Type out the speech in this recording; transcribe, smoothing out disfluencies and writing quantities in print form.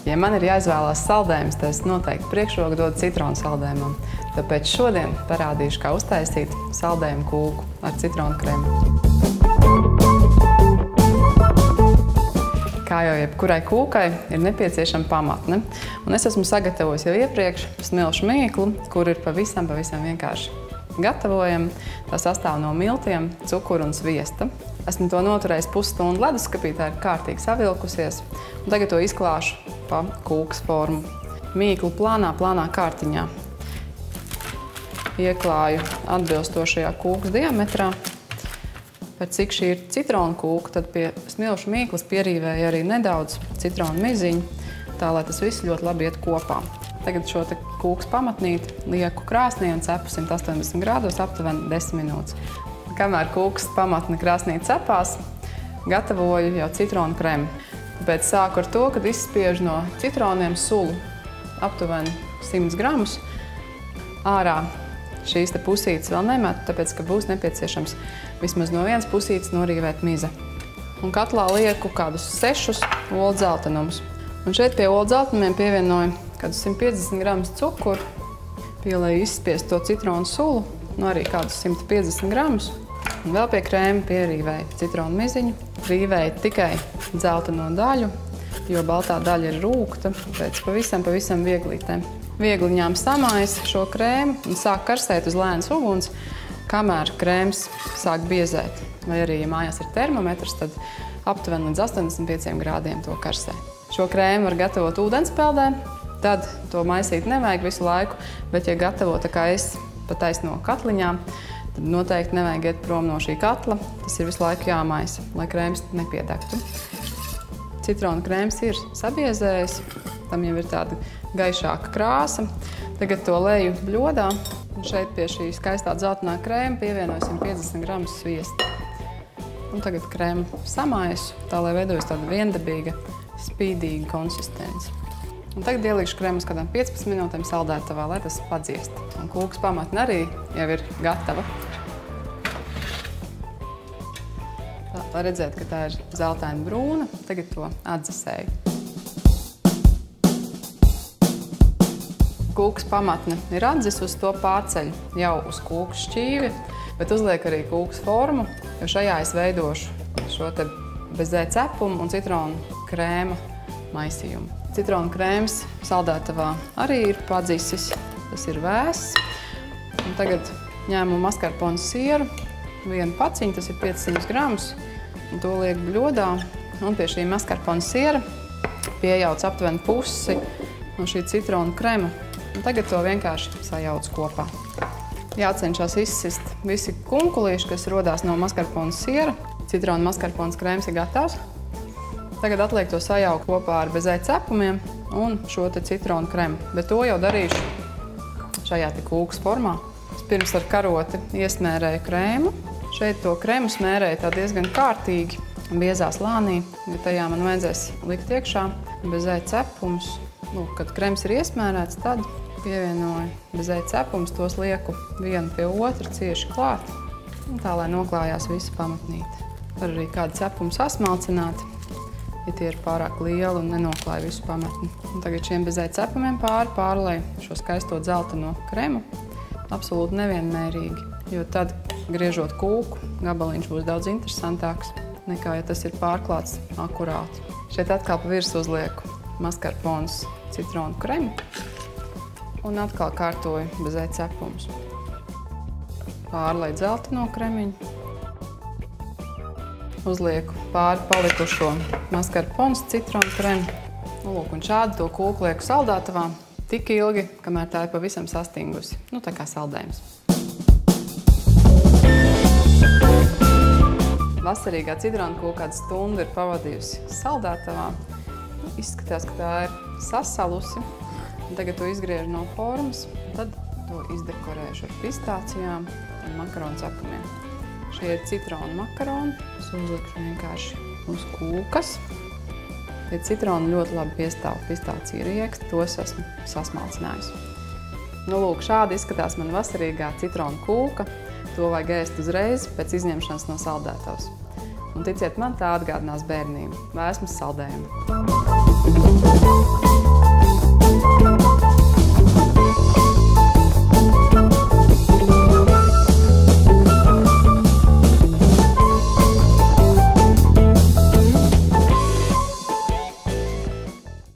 Ja man ir jāizvēlās saldējums, tad es noteikti priekšroku dodu citronu saldējumam. Tāpēc šodien parādīšu, kā uztaisīt saldējumu kūku ar citronu krēmu. Kā jau jebkurai kūkai, ir nepieciešama pamatne. Un es esmu sagatavojis jau iepriekš smilšu mīklu, kur ir pavisam vienkārši gatavojama. Tā sastāv no miltiem, cukura un sviesta. Esmu to noturējis pusstundu leduskapī, tā ir kārtīgi savilkusies. Un tagad to izklāšu pa kūkas formu. Mīklu plānā kārtiņā. Ieklāju atbilstošajā kūkas diametrā. Par cik šī ir citronu kūka, tad pie smilšu mīklas pierīvēju arī nedaudz citronu miziņu, tā lai tas viss ļoti labi iet kopā. Tagad šo te kūkas pamatnīti lieku krāsnī un cepu 180 grādos aptuveni 10 minūtes. Kamēr kūkas pamatne krāsnī cepās, gatavoju jau citronu krēmu. Tāpēc sāku ar to, kad izspiežu no citroniem sulu aptuveni 100 gramus. Ārā šīs te pusītes vēl nemetu, tāpēc, ka būs nepieciešams vismaz no vienas pusītes norīvēt mize. Un katlā lieku kādus 6 olu dzeltenumus. Un šeit pie olu dzeltenumiem pievienoju kādus 150 gramus cukuru, pielēju izspiest to citronu sulu, arī kādus 150 gramus. Un vēl pie krēma pierīvēju citronu miziņu, rīvēju tikai dzelteno daļu, jo baltā daļa ir rūgta, pēc pavisam vieglītēm. Viegli ņēmu samais šo krēmu un sāk karstēt uz lēnas uguns, kamēr krēms sāk biezēt. Vai arī, ja mājās ir termometrs, tad aptuveni līdz 85 grādiem to karstē. Šo krēmu var gatavot ūdenspeldē, tad to maisīt nevajag visu laiku, bet ja gatavo tā kā es pa taisno katliņā, tad noteikti nevajag iet prom no šī katla. Tas ir visu laiku jāmaisa, lai krēms nepiedegtu. Citronu krēms ir sabiezējis, tam jau ir tāda gaišāka krāsa. Tagad to leju bļodā, un šeit pie šī skaistā dzeltenā krēma pievienoju 150 gramus sviesta. Un tagad krēmu samaisu, tā lai veidojas tāda viendabīga, spīdīga konsistence. Un tagad ielīkšu krēmu uz kādām 15 minūtēm saldētavā, lai tas padziest. Un kūkas pamatne arī jau ir gatava. Tā, lai redzētu, ka tā ir zeltaina brūna, tagad to atdzesēju. Kūkas pamatne ir atdzisus, to pārceļ jau uz kūkas šķīvi, bet uzliek arī kūkas formu, jo šajā es veidošu šo te bezē cepumu un citronu krēma maisījumu. Citronu krēms saldētavā arī ir padzisis, tas ir vēss. Un tagad ņēmu maskarponu sieru, vienu paciņu, tas ir 500 gramus, un to lieku bļodā. Un pie šī maskarponu siera piejaucu aptuveni pusi no šī citronu krema. Un tagad to vienkārši sajaucu kopā. Jācenšas izsist visi kunkulīši, kas rodās no maskarponu siera. Citronu maskarponas krēms ir gatavs. Tagad atliek to sajaukt kopā ar bezē cepumiem un šo te citronu kremu. Bet to jau darīšu šajā te kūkas formā. Pirms ar karoti iesmērēju krēmu. Šeit to krēmu smērēju tā diezgan kārtīgi, biezā slānī, jo tajā man vajadzēs likt iekšā bezē cepums. Lūk, kad krems ir iesmērēts, tad pievienoju bezē cepums, tos lieku vienu pie otra cieši klāt. Un tā, lai noklājās visa pamatnīte. Var arī kādu cepumu sasmalcināt, ja tie ir pārāk lieli un nenoklāja visu pamatni. Un tagad šiem bezē cepumiem pārlēju šo skaisto dzelteno kremu. Absolūti nevienmērīgi, jo tad, griežot kūku, gabaliņš būs daudz interesantāks, nekā, ja tas ir pārklāts akurāti. Šeit atkal pa virsmu uzlieku maskarponas citronu kremu un atkal kārtoju bezē cepumus. Pārlēju dzelteno kremiņu. Uzlieku pāri palikušo maskarponas citronu kremu. Lūk, un šādi to kūku lieku saldētavā tik ilgi, kamēr tā ir pavisam sastingusi. Nu, tā kā saldējums. Vasarīgā citronu kūka kādu stundu ir pavadījusi saldētavā. Izskatās, ka tā ir sasalusi. Un tagad to izgriežu no formas. Tad to izdekorēšu ar pistācijām un makaronu cepumiem. Šie ir citronu makaroni. Es uzlikšu vienkārši uz kūkas. Tie citroni ļoti labi piestāv pistāciju rieksti, tos esmu sasmalcinājusi. Nu, lūk, šādi izskatās man vasarīgā citronu kūka. To vajag ēst uzreiz pēc izņemšanas no saldētavas. Un ticiet man, tā atgādinās bērnību, vēsmas saldējumu.